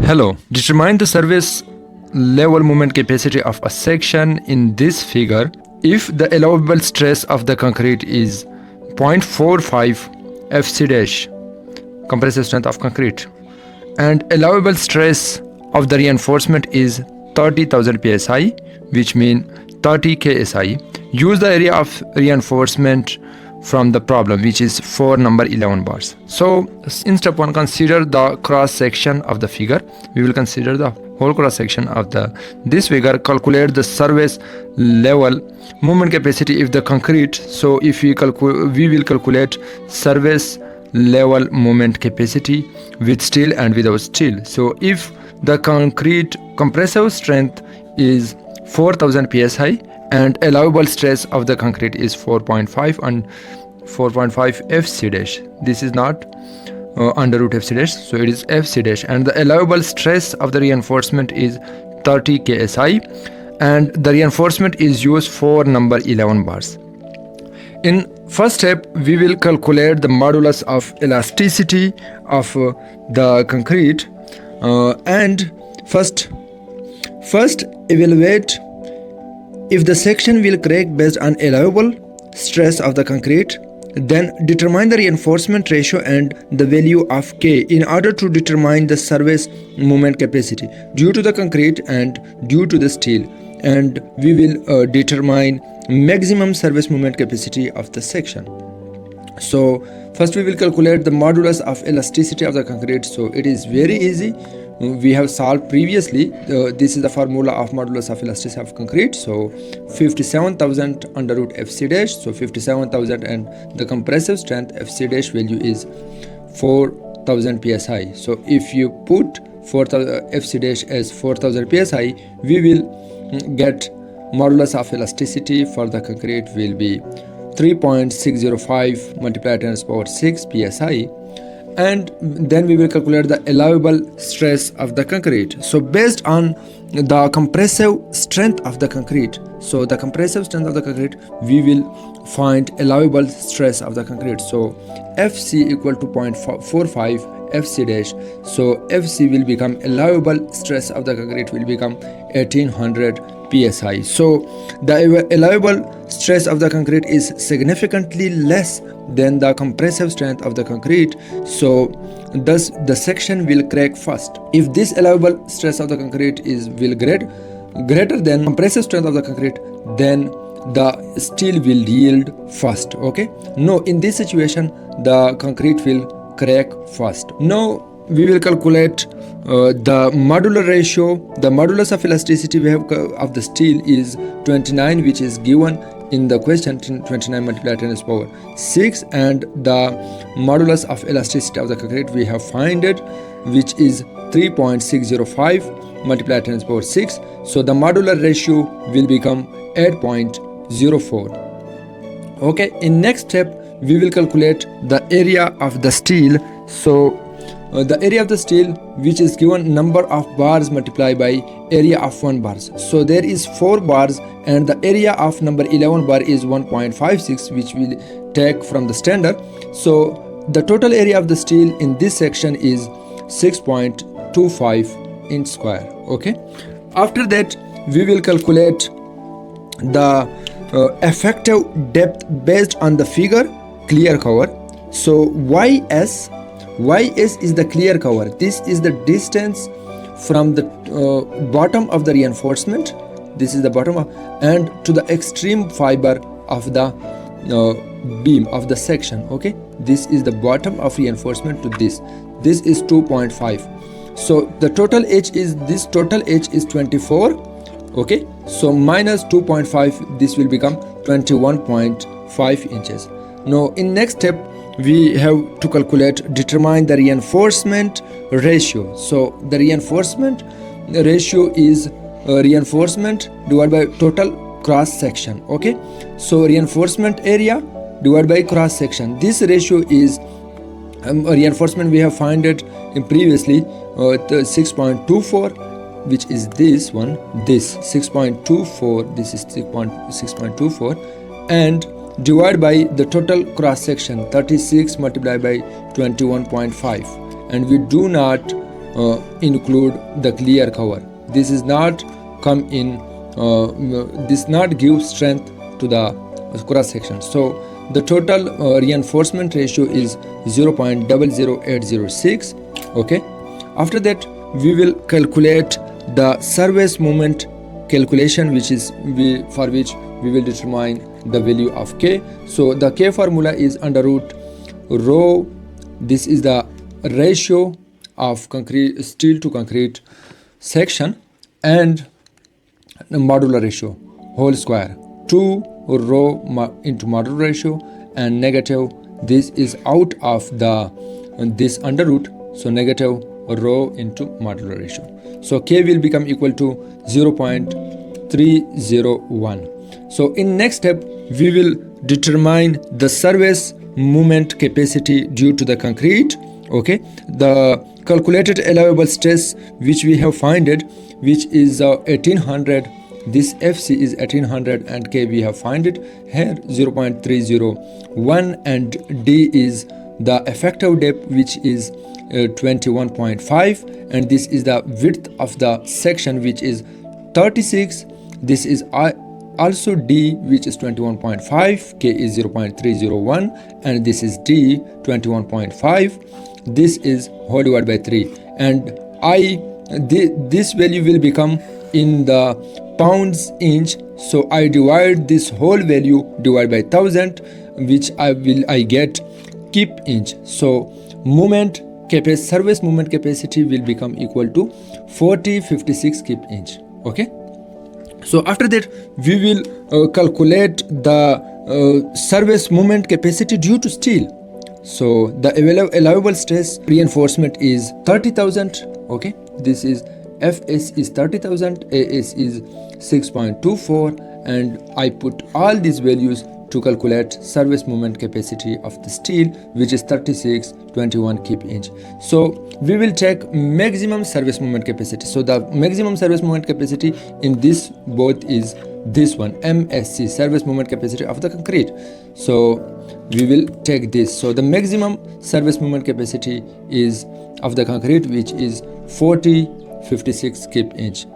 Hello, determine the surface level moment capacity of a section in this figure if the allowable stress of the concrete is 0.45 FC dash, compressive strength of concrete, and allowable stress of the reinforcement is 30,000 psi, which means 30 ksi. Use the area of reinforcement from the problem, which is for number 11 bars. So in step 1, consider the cross section of the figure. We will consider the whole cross section of this figure. Calculate the surface level moment capacity if the concrete. So if we will calculate surface level moment capacity with steel and without steel. So if the concrete compressive strength is 4000 psi and allowable stress of the concrete is 4.5 and 4.5 FC dash. This is not under root FC dash, so it is FC dash, and the allowable stress of the reinforcement is 30 ksi, and the reinforcement is used for number 11 bars. In first step, we will calculate the modulus of elasticity of the concrete, and first evaluate if the section will crack based on allowable stress of the concrete. Then determine the reinforcement ratio and the value of K in order to determine the surface moment capacity due to the concrete and due to the steel, and we will determine maximum surface moment capacity of the section. So first we will calculate the modulus of elasticity of the concrete. So it is very easy. We have solved previously. This is the formula of modulus of elasticity of concrete. So 57,000 under root FC dash. So 57,000 and the compressive strength FC dash value is 4,000 psi. So if you put 4,000 FC dash as 4,000 psi, we will get modulus of elasticity for the concrete will be 3.605 multiplied times power 6 psi. And then we will calculate the allowable stress of the concrete. So based on the compressive strength of the concrete, so the compressive strength of the concrete, we will find allowable stress of the concrete. So FC equal to 0.45 FC dash. So FC will become allowable stress of the concrete will become 1800 psi. So the allowable stress of the concrete is significantly less than the compressive strength of the concrete, so thus the section will crack first. If this allowable stress of the concrete is greater than compressive strength of the concrete, then the steel will yield first. Okay, no, in this situation the concrete will crack first. Now we will calculate the modular ratio. The modulus of elasticity we have of the steel is 29, which is given in the question, 29 multiplied times power 6, and the modulus of elasticity of the concrete we have find it, which is 3.605 multiplied times power 6. So the modular ratio will become 8.04. okay, in next step we will calculate the area of the steel. So the area of the steel, which is given number of bars multiplied by area of 1 bars. So there is 4 bars and the area of number 11 bar is 1.56, which we'll take from the standard. So the total area of the steel in this section is 6.25 inch square. Okay, after that we will calculate the effective depth based on the figure clear cover. So YS is the clear cover. This is the distance from the bottom of the reinforcement. This is the bottom and to the extreme fiber of the beam of the section. Okay, this is the bottom of reinforcement to this. This is 2.5. So the total H is 24. Okay, so minus 2.5, this will become 21.5 inches. Now in next step we have to determine the reinforcement ratio. So the reinforcement ratio is reinforcement divided by total cross section. Okay, so reinforcement area divided by cross section. This ratio is reinforcement we have found it in previously 6.24, which is this one, this 6.24, this is 6.24, and divided by the total cross section 36 multiplied by 21.5, and we do not include the clear cover. This is not come in this not give strength to the cross section. So the total reinforcement ratio is 0.00806. okay. After that we will calculate the surface moment calculation, which is for which we will determine the value of K. So the K formula is under root rho. This is the ratio of concrete steel to concrete section, and the modular ratio whole square 2 rho into modular ratio and negative. This is out of the this under root, so negative rho into modular ratio. So K will become equal to 0.301. So in next step we will determine the surface movement capacity due to the concrete. okay, the calculated allowable stress which we have found it, which is 1800. This FC is 1800 and K we have found it here 0.301, and D is the effective depth, which is 21.5, and this is the width of the section, which is 36. This is also D, which is 21.5. K is 0.301 and this is D 21.5. This is whole divided by 3, and this value will become in the pounds inch. So I divide this whole value divided by 1000, which I get kip inch. So moment capacity, surface movement capacity will become equal to 4056 kip inch. okay. So after that we will calculate the surface movement capacity due to steel. So the allowable stress reinforcement is 30,000. okay, this is Fs is 30,000, As is 6.24, and I put all these values to calculate surface movement capacity of the steel, which is 3621 kip inch. So we will check maximum surface movement capacity. So the maximum surface movement capacity in this both is this one, MSC, surface movement capacity of the concrete. So we will take this. So the maximum surface movement capacity is of the concrete, which is 4056 kip inch.